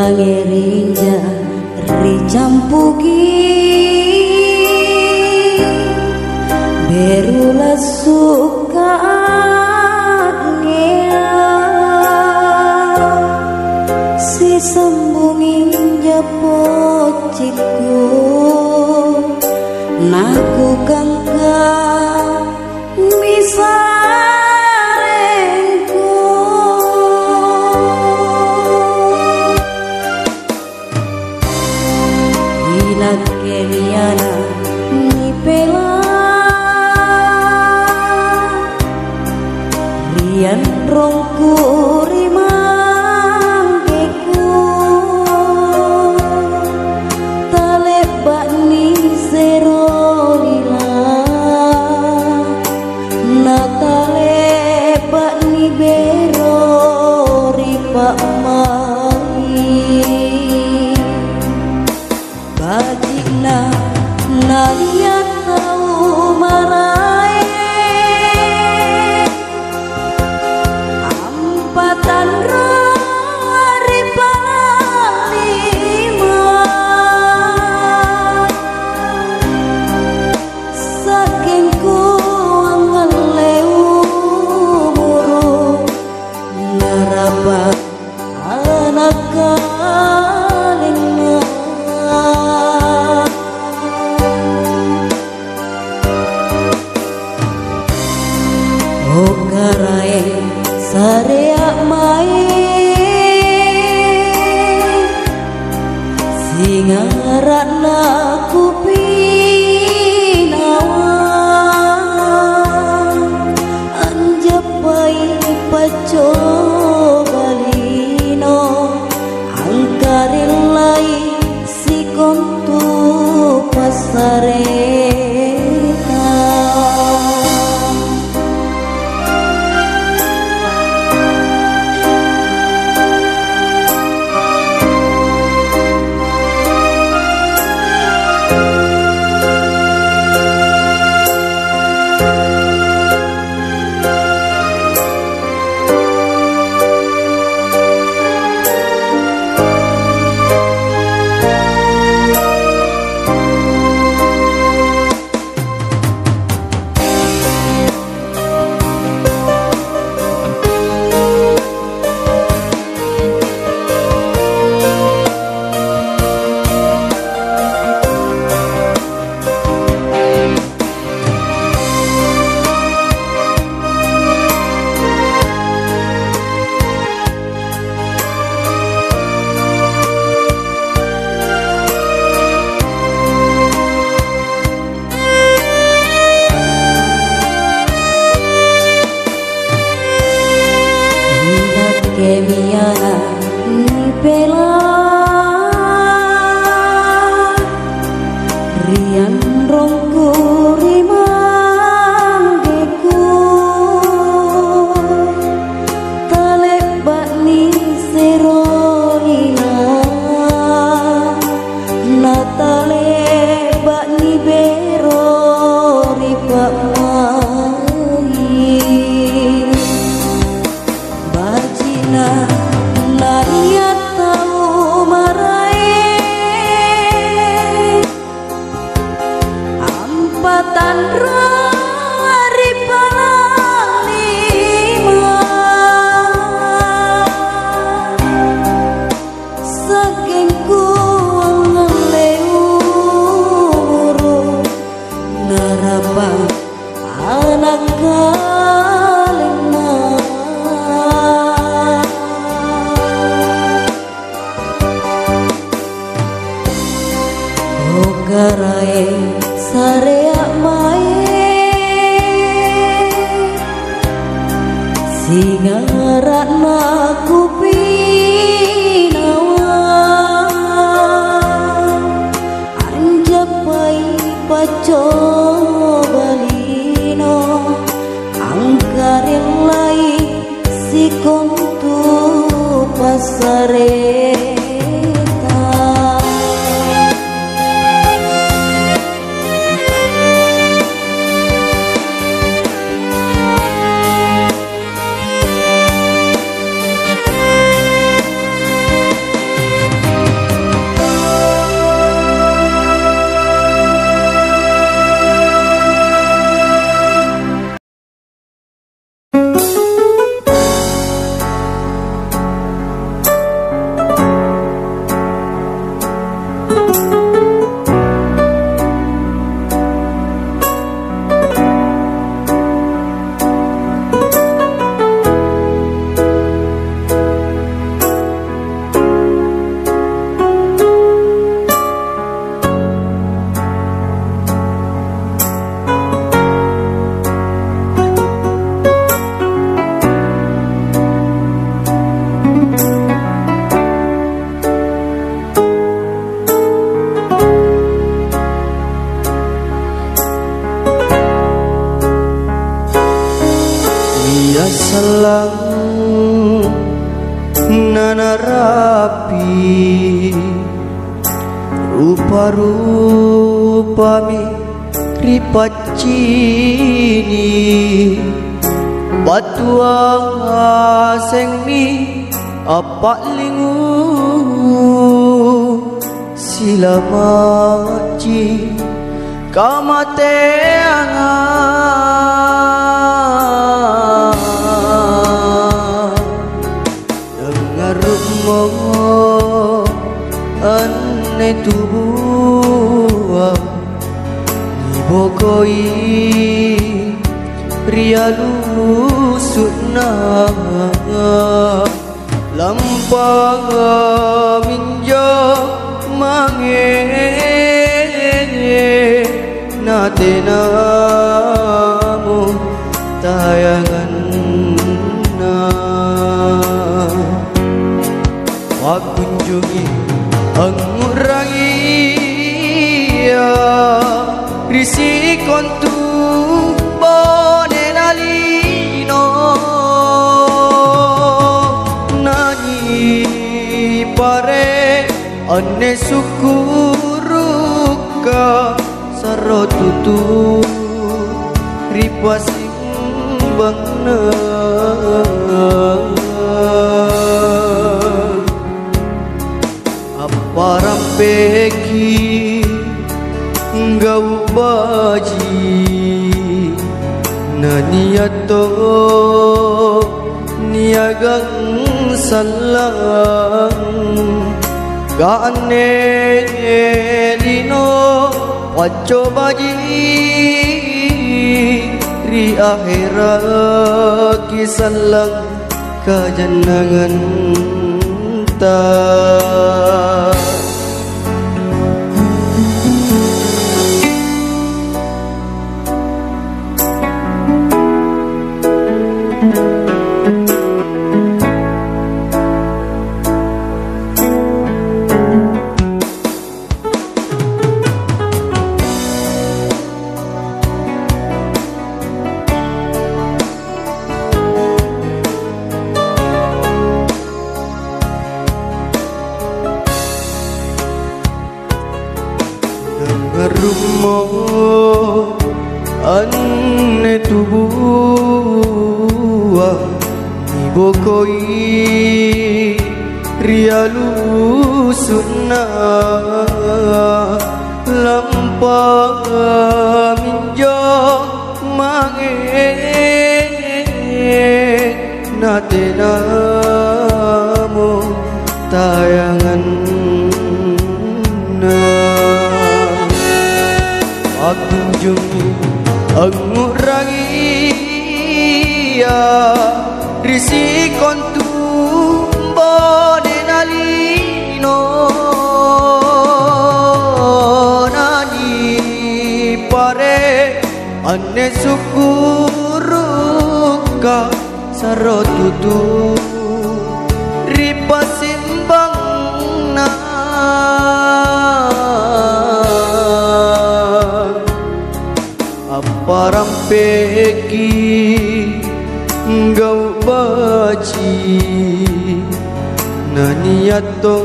Langerinja ricampuki berula suka si sembungin japociku naku kangka bisa Keliana ni pela rian rongku rimangkeku talebak ni serolila na talebak ni bero ripak bajina nalia tahu marai ampatan rari palima saking kuangan leumuru neraba anak Okarae sareak mae singaratna kupinawa anjapai paco balino angkarilai si kontu pasare Kemiana ni pela rian rongku rimangkeku talebak ni serolina na talebak ni bero ripak naria tahu marai ampatan rari palima saking kuangan leumuru neraba anak Okarae sareak mae singaratna kupinawa anjapai paco balino angkarilai si kontu pasare Ya salang nanarapi rupa-rupami ripacini batua sengmi apa lingu sila maci kamateangan dengar mo ane tubuh bokoi rialu sunna lampang minjo mange nate namu tayangan na wakunjungi angurangia risikon tu bonenalino nani pare ane sukuruka sarotutu ripasing bangna apa rampeki gau baji naniato niagang salang gaane lino wajo baji ri akhirat kisalang kajanangan ta rumo ane tubuh ibokoi rialu sunna lampang minjo mange nate namu tayangan aku jungi angurangia risikon tu bonenalino nani pare ane sukuruka sarotutu ripasimbang na parampeki gau baci naniato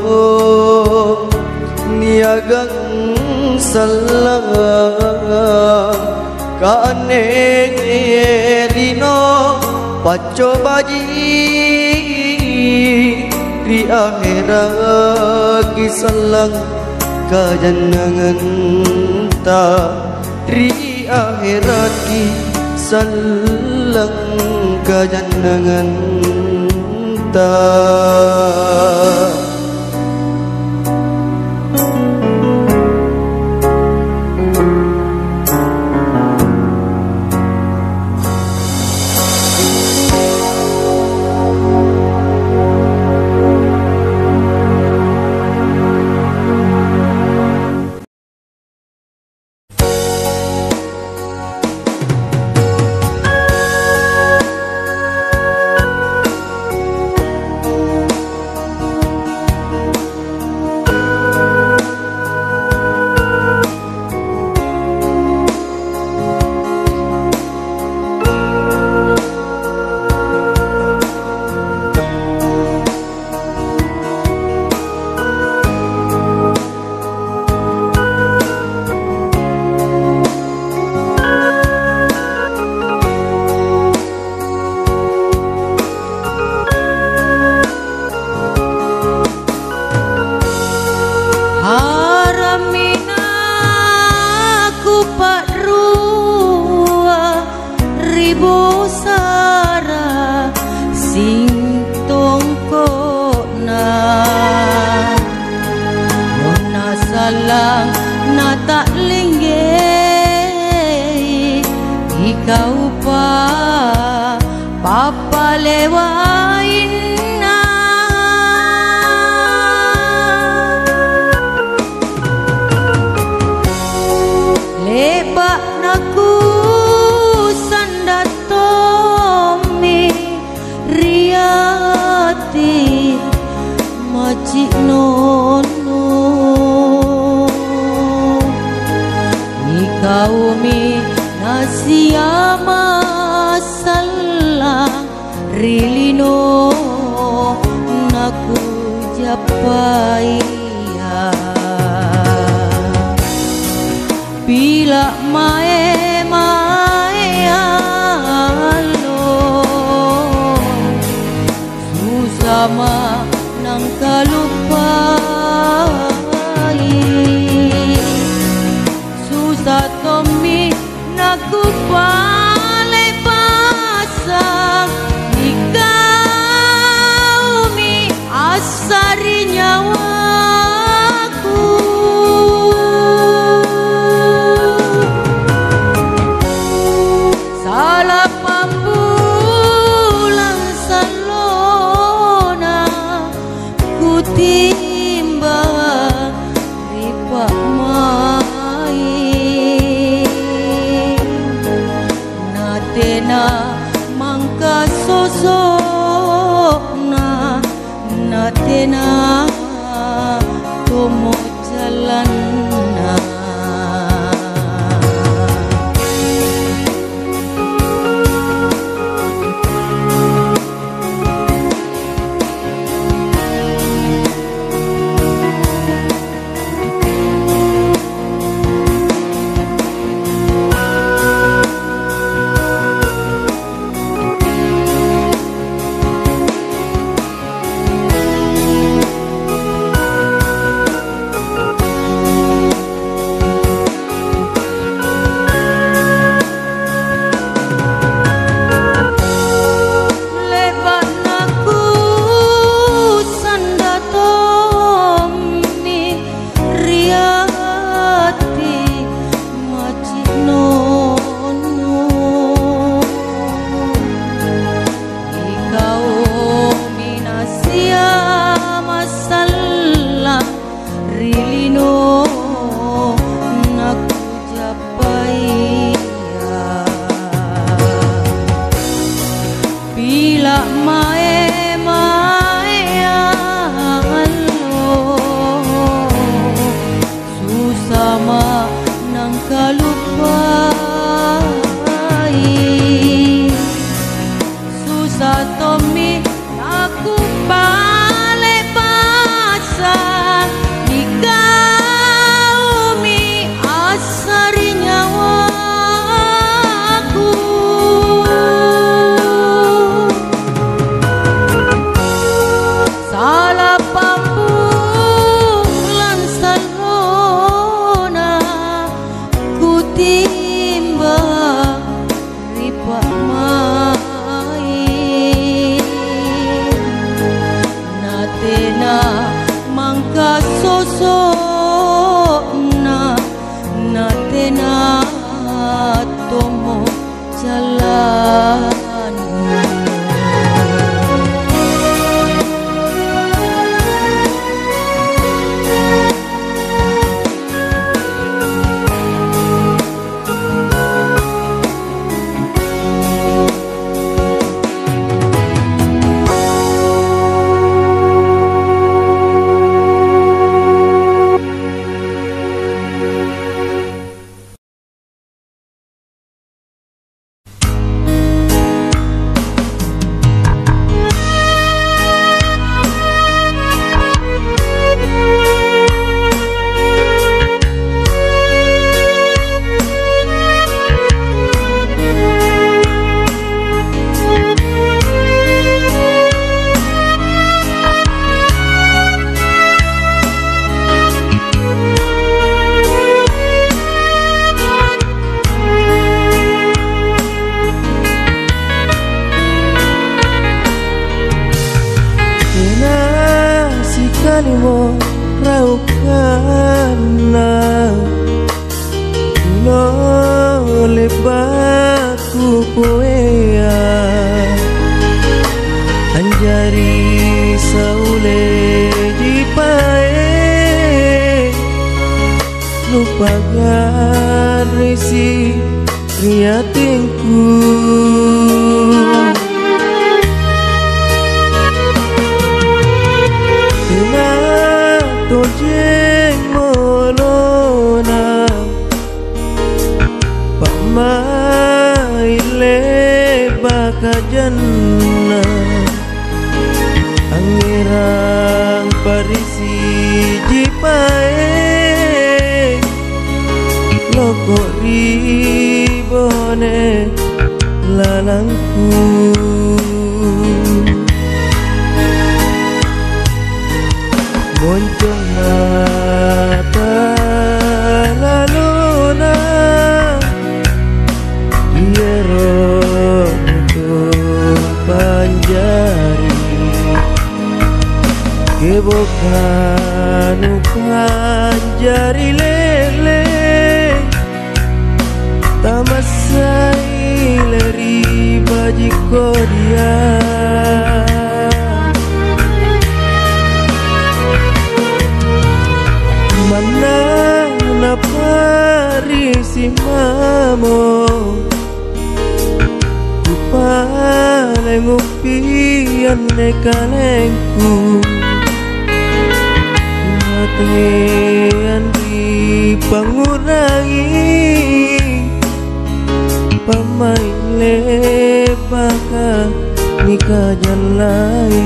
niagang salang kaane lino paco baji ri akhirat kisalang kajanangan ta ri akhirat ki salang kajanangan ta lewainna lebak naku sandatomi riati macik nono kaumi nasiyama salah rilino naku japaya bila mae alo susama nang kalupai Satomi naku pale pasang Ikaumi asari nyawaku Salah pambulan salona Ku timba ripak Natena mangka sosokna Natena tomo jalanna mo raukana no lebaku poea jari saule jipae lupakan risi riatingku kena tojeng molona pamaile bakajanna angirang parisi jipae loko ribone lalangku moncong mata laluna iero panjari kebokanu panjari lele tamasai leri bajiko dia mana napari si mamo palengupian nekalengku matean di pangurangi pamain lebaka nikah jalai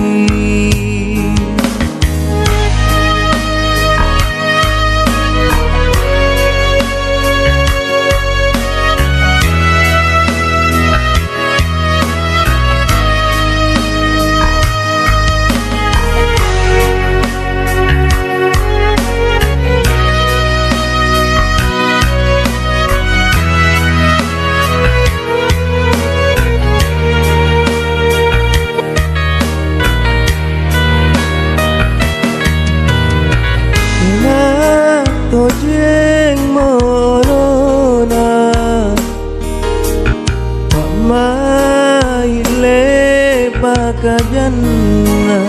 tojeng morona pamaile bakajanna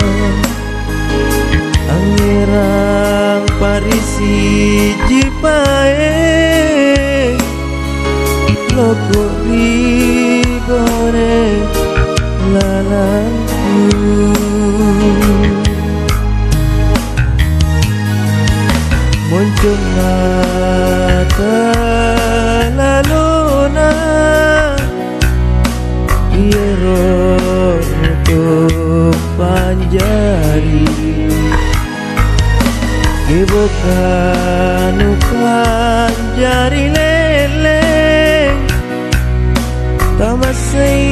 angirang parisi jipae loko ribone lalangku moncong mata laluna iero untuk panjari kebokanu panjari lele tamasai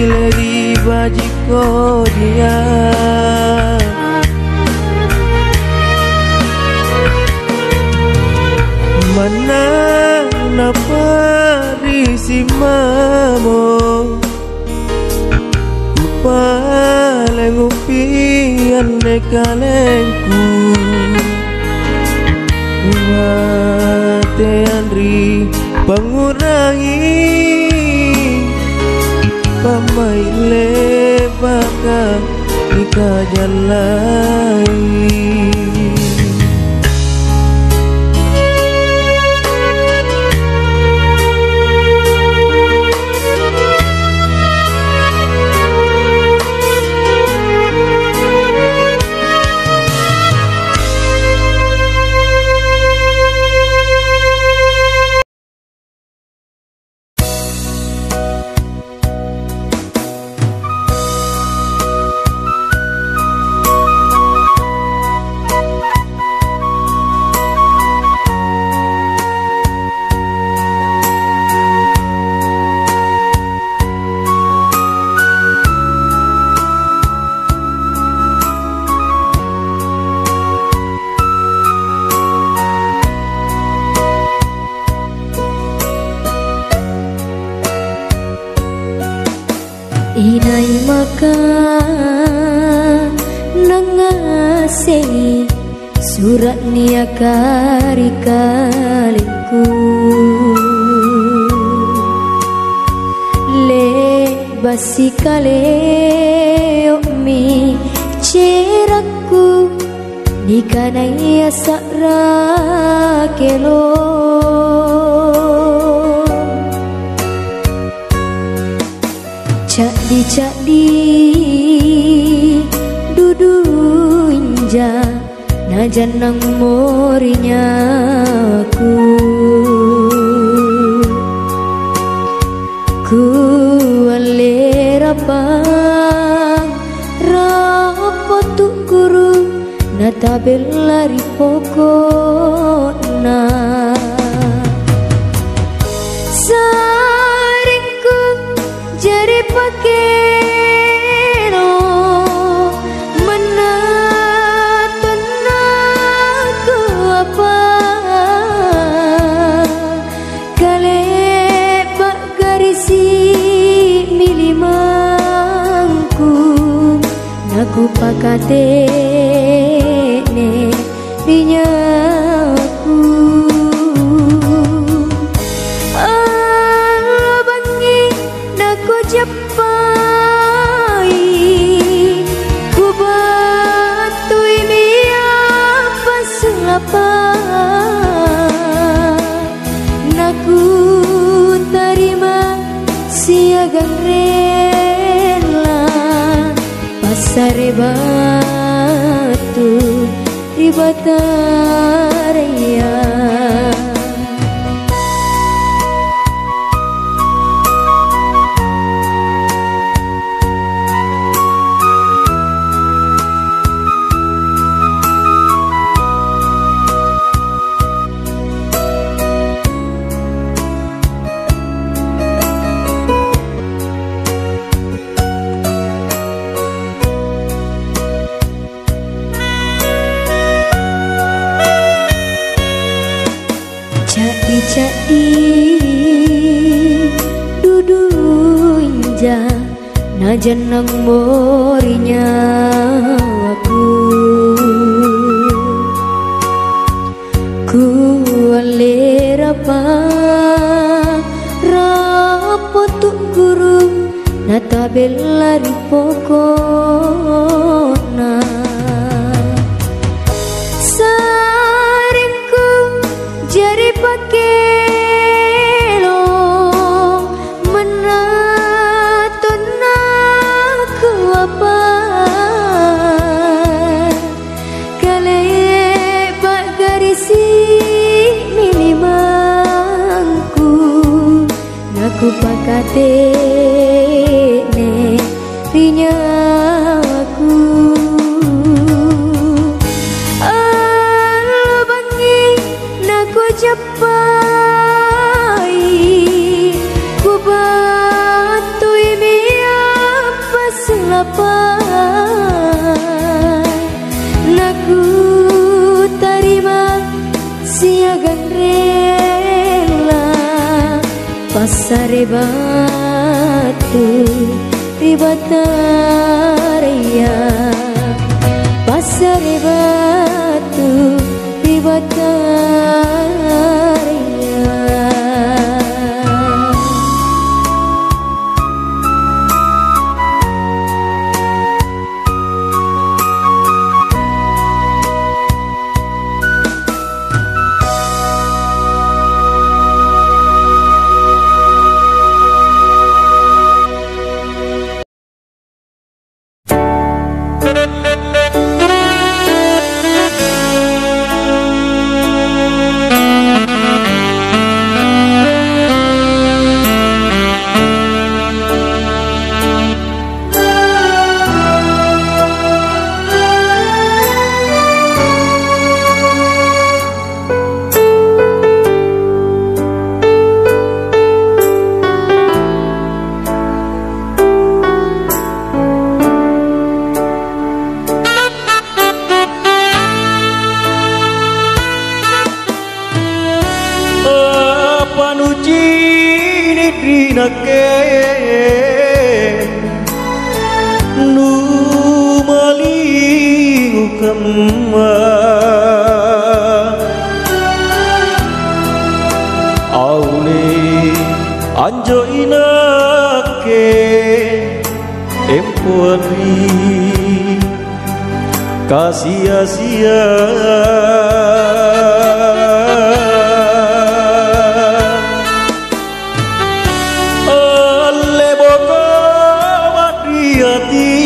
leri bajiko dia mana napari si mamo palengupian nekalengku matean ri pangurangi pamaile baka nikah jalai Inay maka nangaseni surat niya karikalinku le basikale mi cerakku dikanai sakra kelo cak di dudu inja najan nang morinya ku alera pang rapotu guru natabel lari pokokna saringku jari pakeno menaton aku apa kale bak garisi milimangku naku pakate dinyaku alabangi naku japai ku batui miapa selapa naku terima siagang rela pasare batu di Bataraya cak-di dudu inja najan nang morinya ku alera pa rapotu guru natabel lari pokona saringku jari pakelo menaton aku apa kale bak garisi milimangku naku pakate ne rinyaku japai ku batui miapa selapa naku terima siagang rela pasare batu di Bataraya pasare batu di Bataraya. nu malingu kemma aune anjo inake empuani sia-sia. Oleh boko hati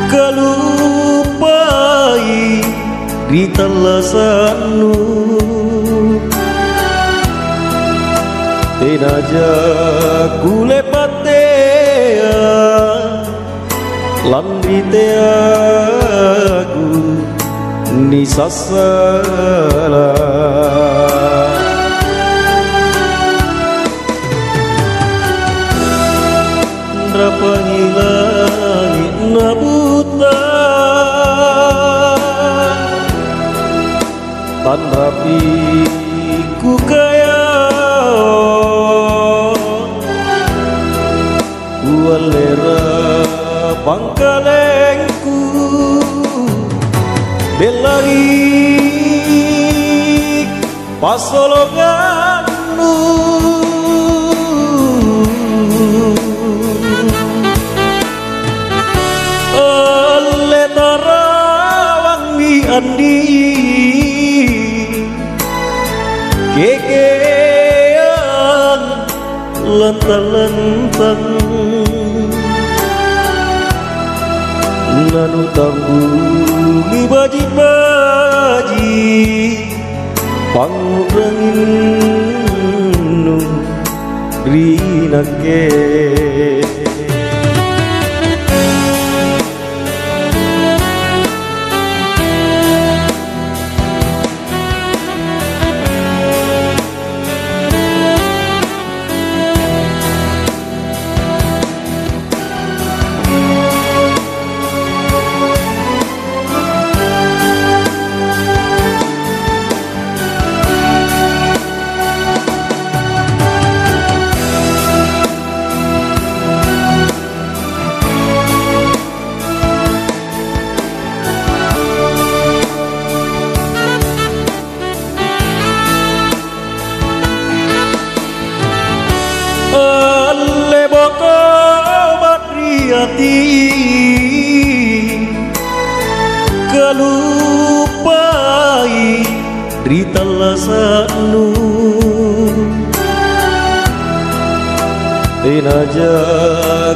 kelupai di talasanmu tenaja kulepatea landrite aku nisasala drapangi langit nabuta tan rapi ku kaya walera pangkalengku belarik pasolonganmu oleh tarawang di andi kekean lentang-lentang nanu tambungi baji-baji pangranginu rinake hati kelupai di talasanmu tenaja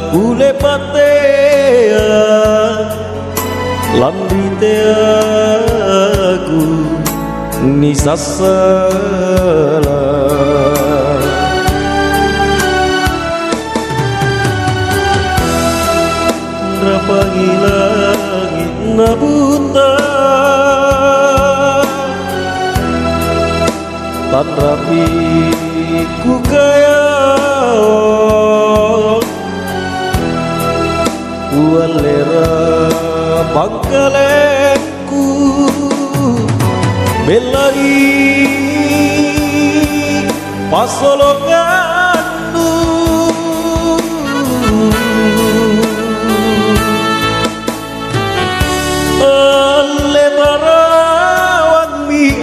kulepatea lamrite aku nisasala pagi langit nabuta tan rapi ku kaya walera pangkalengku belari pasolonganmu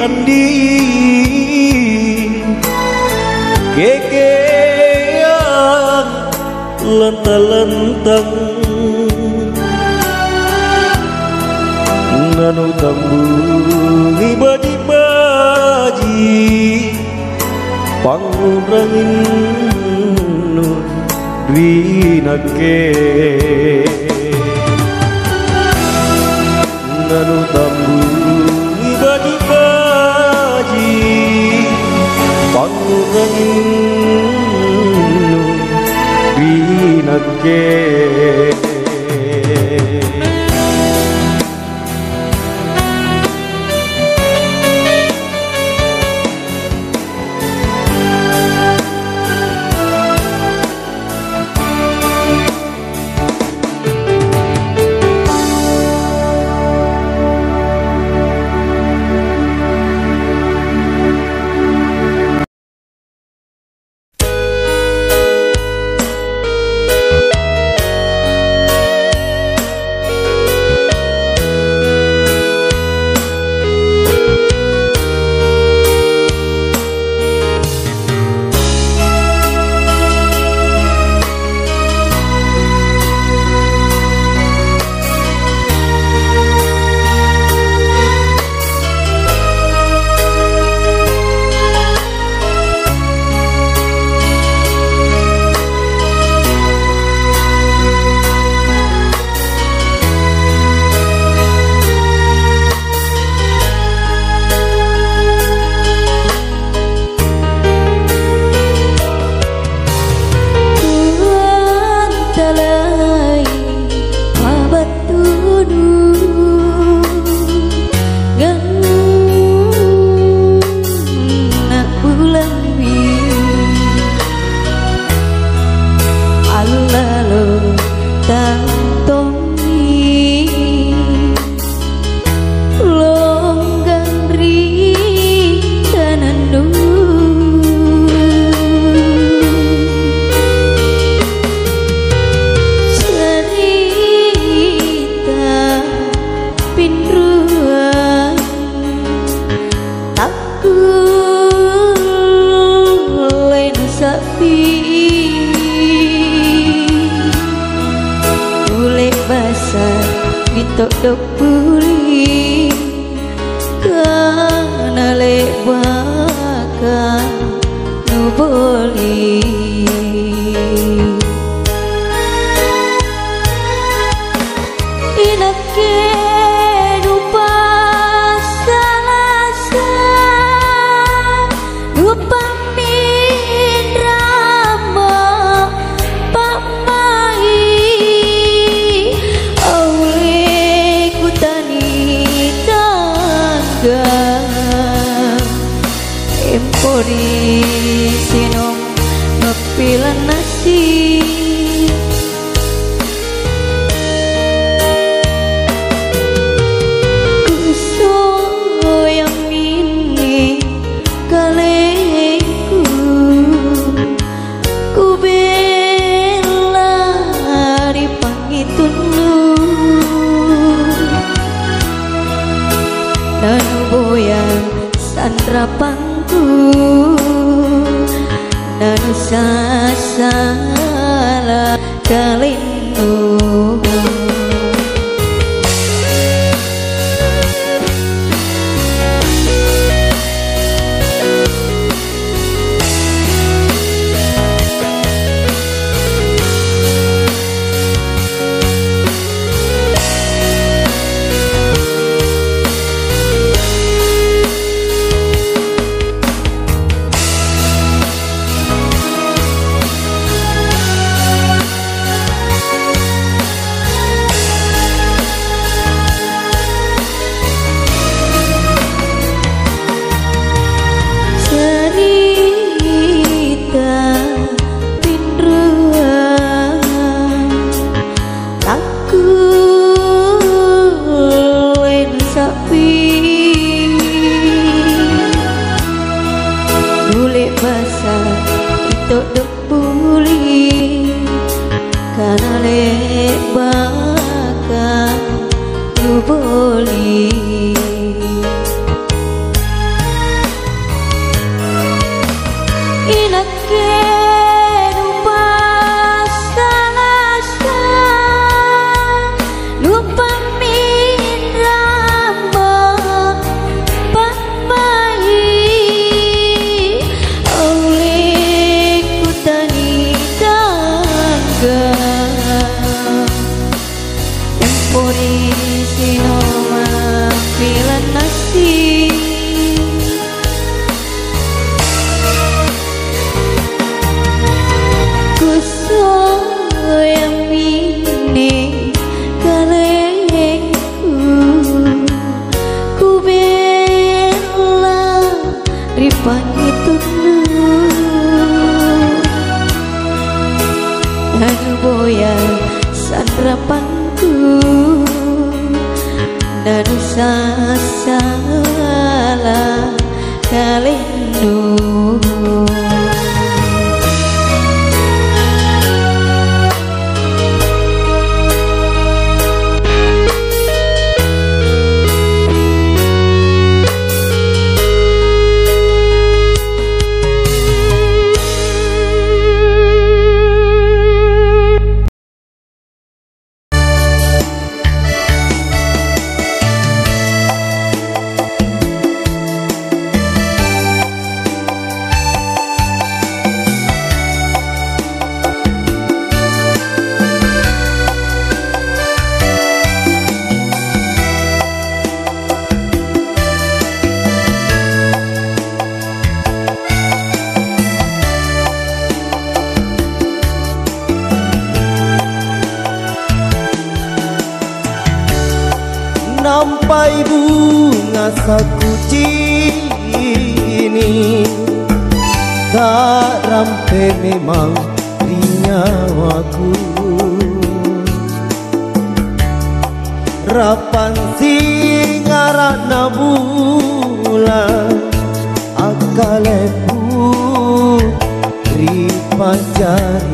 andi kekean lentang-lentang nanu tambungi baji-baji pangranginu rinake nanu tambungi baji-baji pangranginu rinake Ito dok puli kana lebaka nu boli inake rupa salasa rupa mindrama pamai aule kutani tangga empori sinong mepilan nasi Sandrapangku nanu sasala kalinu Ito dok puli kana lebaka nu boli inake rupa salasa lupa mindrama pamai empori sinoma pilan nasi kusoyang mini kalengku ku bela ripangitunu anu boyang sandrapangku nanu sasala kalenu Sampai bunga sakuci ini tak rampe memang di nyawaku rapan singarana bulan akalepu ripajarina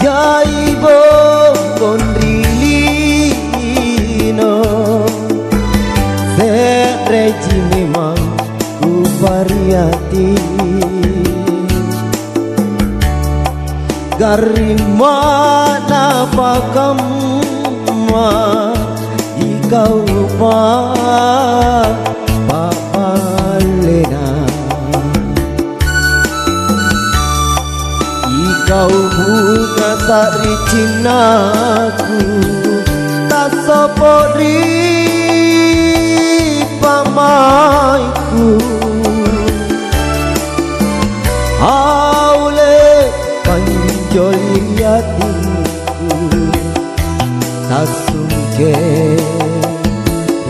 Jaibo gondrilino Sereji memang ku variati Garimana pakamma ikau pa papalena ikau bunga sari cinaku tak sopori pamaiku aule panjoli hatiku tak sungke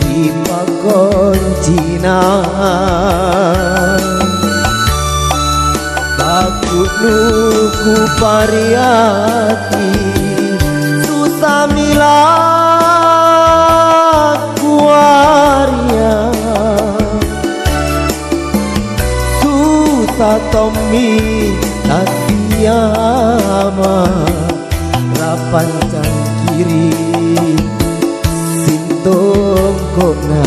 ripa koncina takut nuku pariati susah milaku waria susah tomi tatiama rapan cangkiri sintong kona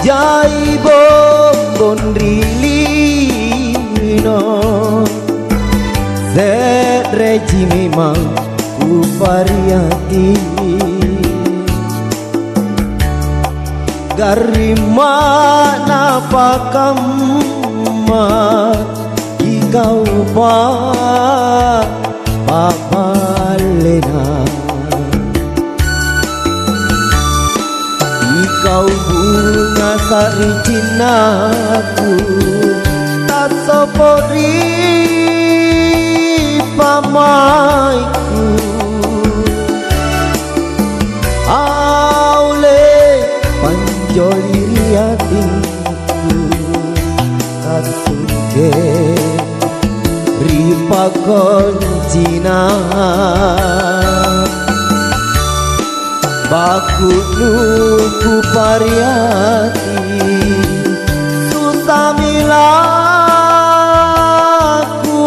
Jai bombon rilino Zedreji memang ku variati Garimana pakamma ikau pa papalena Ikau bunga sari cinaku tak sopori pamaiku aule panjoli riatiku tak sungke ripa koncina baku nuku pariati susah milaku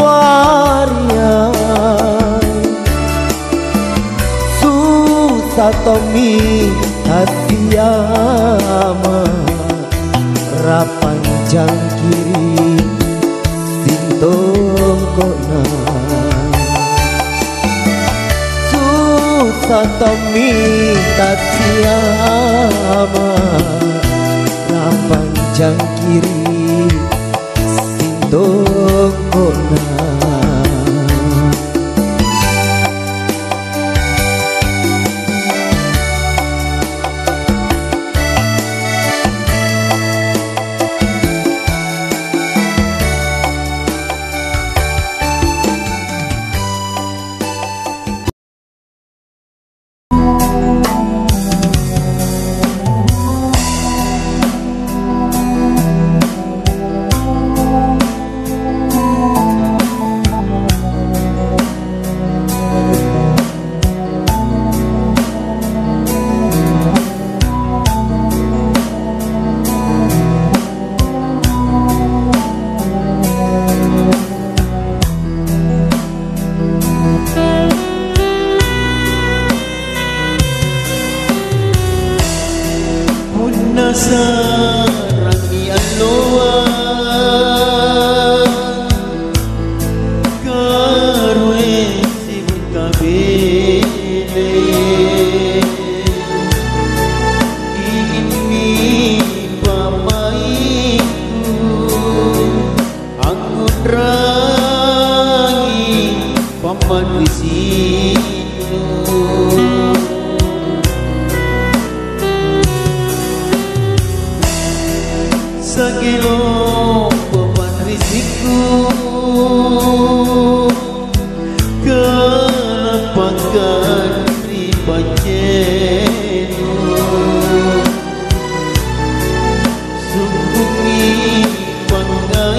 waria susah tomi hatiama rapan jangkiri sintong kona Satomi tatiama rapan jangkiri sintong kona Sarangi aloa karue sibut kabele ini pamaiku anggun rangi paman wisinu Sagilo beban risiku kelapakan ribajenu sungguh pangga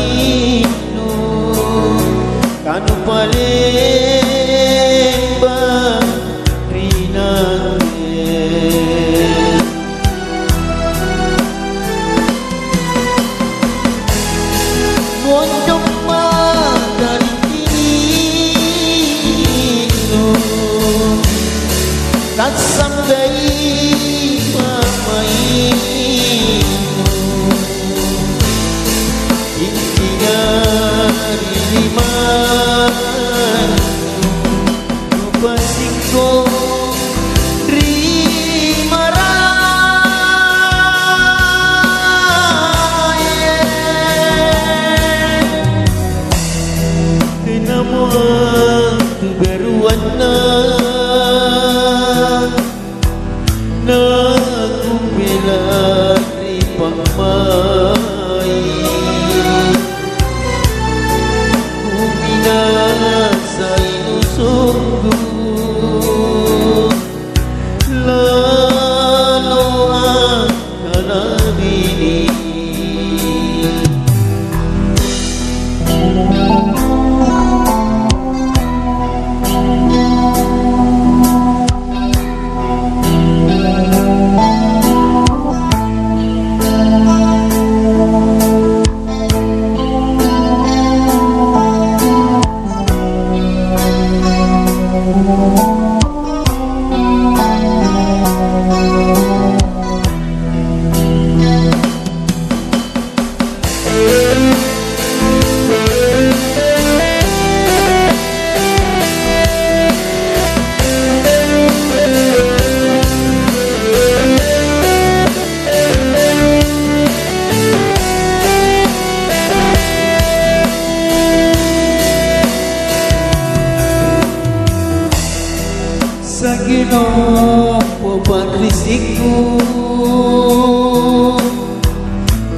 risiku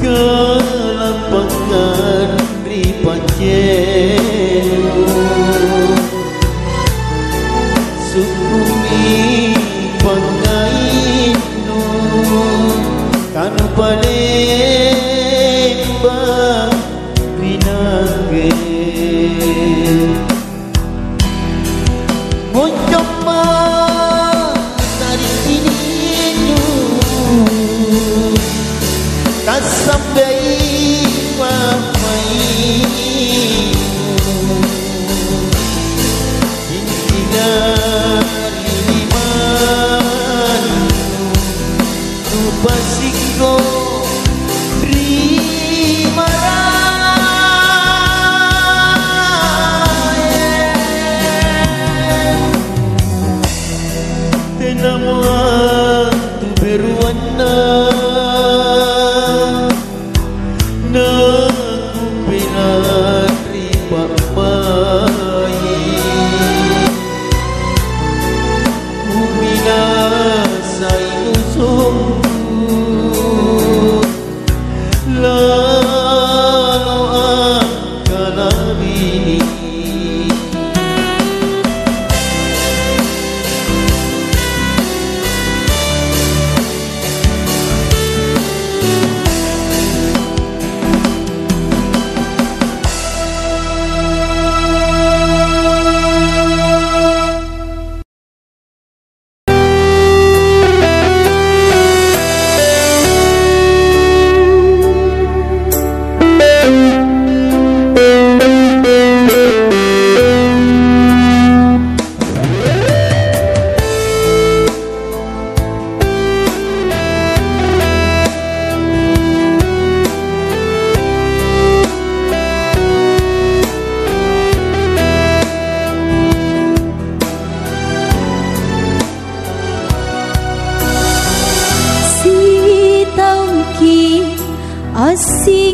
kelapangan ripancenu sukumi pangainu kanu panemba binangge mencoba dari sini tak sampai mamai dari liman Tupasiko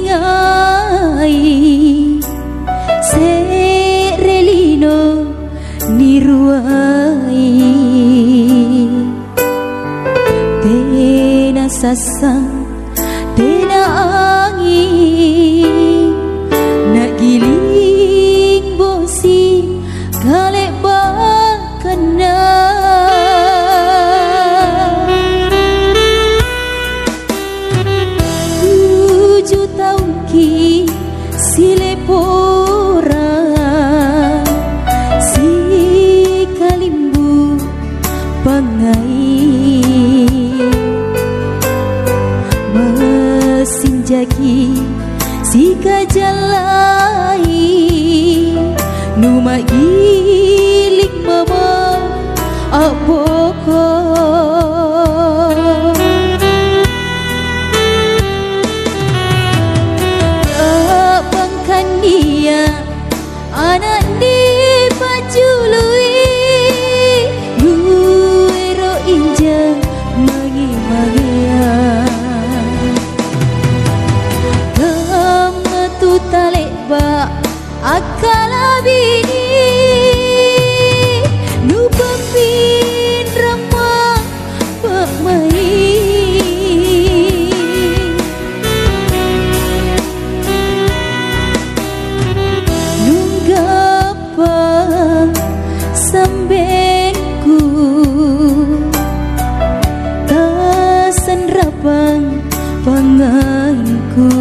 asingai serelino niruai tena sasang tena angin nak giling bosi galek bakana silepora si kalimbu pangai mesin jaki si kajalai numak gilik mama apoko dia anak di pajului guero inja magi-magia kamu tu taleba akalabini nu pepin ramah pemai sambenku tasan rapang panganku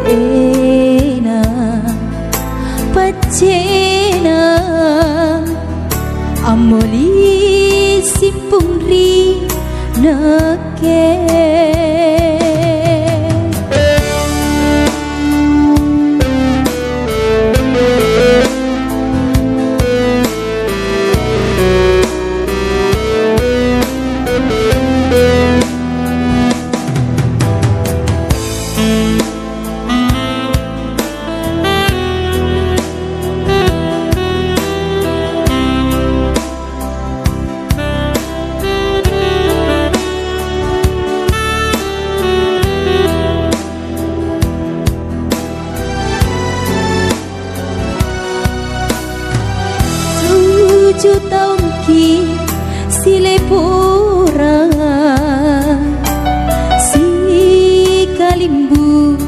tena pacena amoli simpung ri nake pura si kalimbu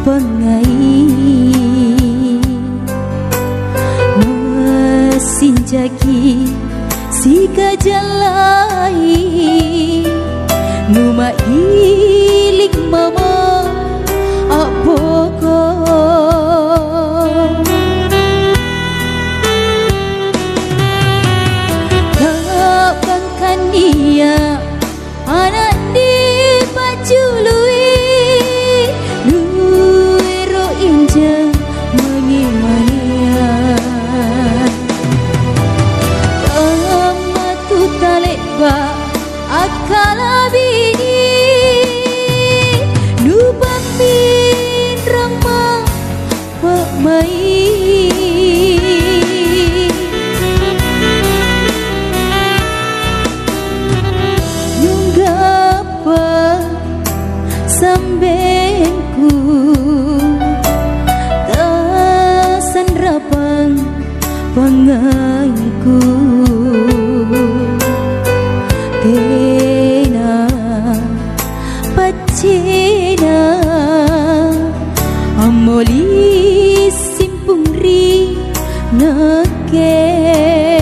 pengai mesin jaki si kajalai numa ilik mama apoko ia anak di pacului nuero inja mengimania kama tu taleba akala bini nu pampin rama pemai sambenku tasan rapang pangaiku tena pacena amoli simpung ri nake